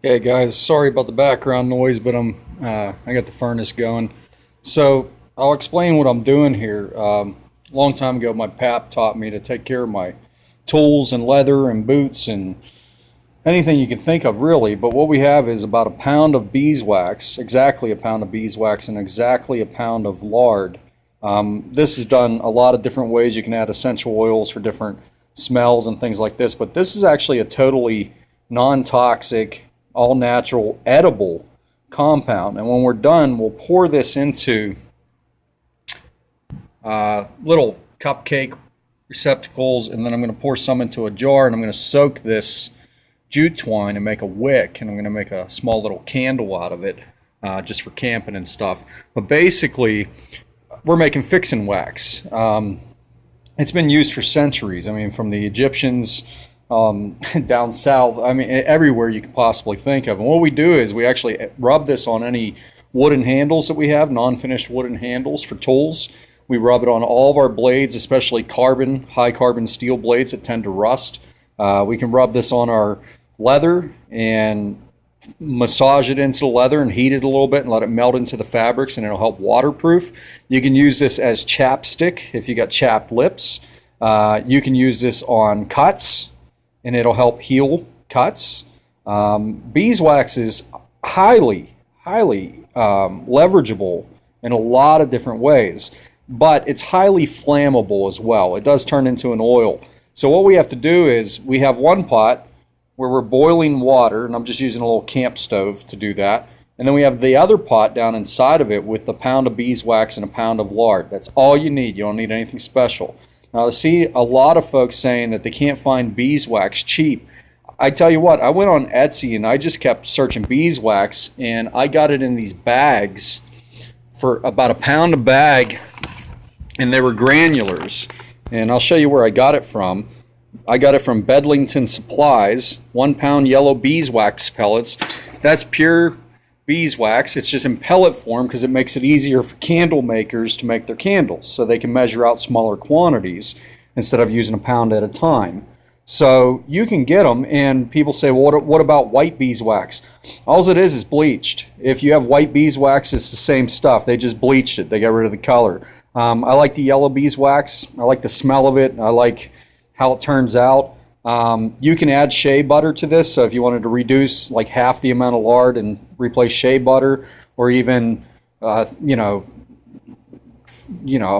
Hey guys, sorry about the background noise, but I got the furnace going. So I'll explain what I'm doing here. A long time ago, my pap taught me to take care of my tools and leather and boots and anything you can think of, really. But what we have is about a pound of beeswax, exactly a pound of beeswax, and exactly a pound of lard. This is done a lot of different ways. You can add essential oils for different smells and things like this, but this is actually a totally non-toxic, all natural, edible compound. And when we're done, we'll pour this into little cupcake receptacles, and then I'm going to pour some into a jar, and I'm going to soak this jute twine and make a wick, and I'm going to make a small little candle out of it, just for camping and stuff. But basically, we're making fixin wax. It's been used for centuries. I mean, from the Egyptians down south, I mean, everywhere you could possibly think of. And what we do is we actually rub this on any wooden handles that we have, non-finished wooden handles for tools. We rub it on all of our blades, especially carbon, high carbon steel blades that tend to rust. We can rub this on our leather and massage it into the leather and heat it a little bit and let it melt into the fabrics, and it'll help waterproof. You can use this as chapstick if you got chapped lips. You can use this on cuts, and it'll help heal cuts. Beeswax is highly leverageable in a lot of different ways, but it's highly flammable as well. It does turn into an oil. So what we have to do is we have one pot where we're boiling water, and I'm just using a little camp stove to do that. And then we have the other pot down inside of it with a pound of beeswax and a pound of lard. That's all you need. You don't need anything special. Now, I see a lot of folks saying that they can't find beeswax cheap. I tell you what, I went on Etsy and I just kept searching beeswax, and I got it in these bags for about a pound a bag, and they were granulars. And I'll show you where I got it from. I got it from Bedlington Supplies, 1 pound yellow beeswax pellets. That's pure beeswax. It's just in pellet form because it makes it easier for candle makers to make their candles, so they can measure out smaller quantities instead of using a pound at a time. So you can get them, and people say, well, what about white beeswax? All it is bleached. If you have white beeswax, it's the same stuff. They just bleached it. They got rid of the color. I like the yellow beeswax. I like the smell of it. I like how it turns out. You can add shea butter to this, so if you wanted to reduce like half the amount of lard and replace shea butter, or even a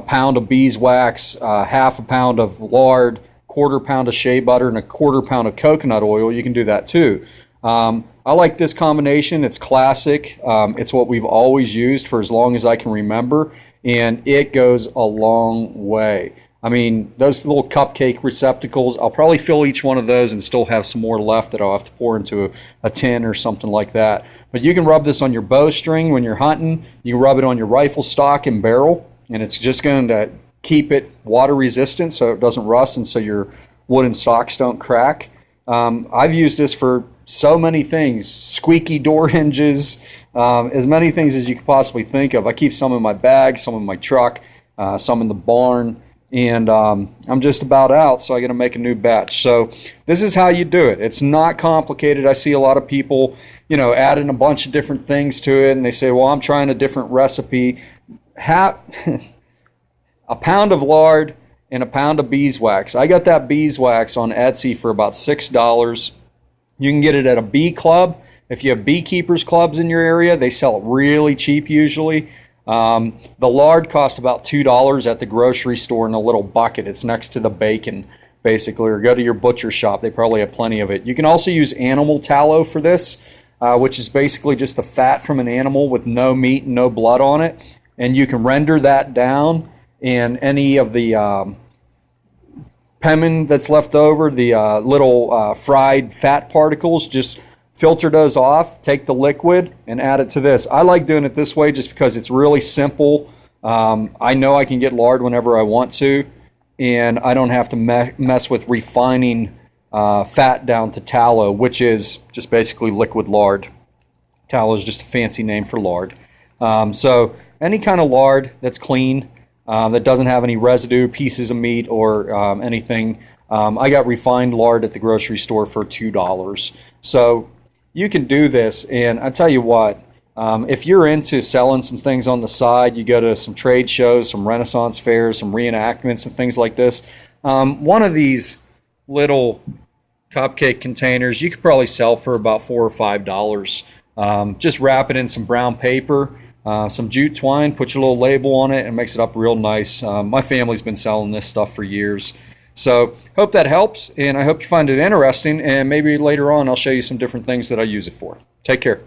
pound of beeswax, half a pound of lard, quarter pound of shea butter, and a quarter pound of coconut oil, you can do that too. I like this combination. It's classic. It's what we've always used for as long as I can remember, and it goes a long way. I mean, those little cupcake receptacles, I'll probably fill each one of those and still have some more left that I'll have to pour into a tin or something like that. But you can rub this on your bowstring when you're hunting. You can rub it on your rifle stock and barrel, and it's just going to keep it water resistant so it doesn't rust and so your wooden stocks don't crack. I've used this for so many things, squeaky door hinges, as many things as you could possibly think of. I keep some in my bag, some in my truck, some in the barn. And I'm just about out, so I got to make a new batch. So this is how you do it. It's not complicated. I see a lot of people, adding a bunch of different things to it, and they say, well, I'm trying a different recipe. A pound of lard and a pound of beeswax. I got that beeswax on Etsy for about $6. You can get it at a bee club. If you have beekeepers clubs in your area, they sell it really cheap usually. The lard costs about $2 at the grocery store in a little bucket. It's next to the bacon, basically, or go to your butcher shop. They probably have plenty of it. You can also use animal tallow for this, which is basically just the fat from an animal with no meat and no blood on it. And you can render that down, and any of the pemmican that's left over, the little fried fat particles, just filter those off, take the liquid, and add it to this. I like doing it this way just because it's really simple. I know I can get lard whenever I want to, and I don't have to mess with refining fat down to tallow, which is just basically liquid lard. Tallow is just a fancy name for lard. So any kind of lard that's clean, that doesn't have any residue, pieces of meat, or anything. I got refined lard at the grocery store for $2. So you can do this, and I tell you what, if you're into selling some things on the side, you go to some trade shows, some Renaissance fairs, some reenactments and things like this. One of these little cupcake containers you could probably sell for about $4 or $5. Just wrap it in some brown paper, some jute twine, put your little label on it, and it makes it up real nice. My family's been selling this stuff for years. So hope that helps, and I hope you find it interesting, and maybe later on I'll show you some different things that I use it for. Take care.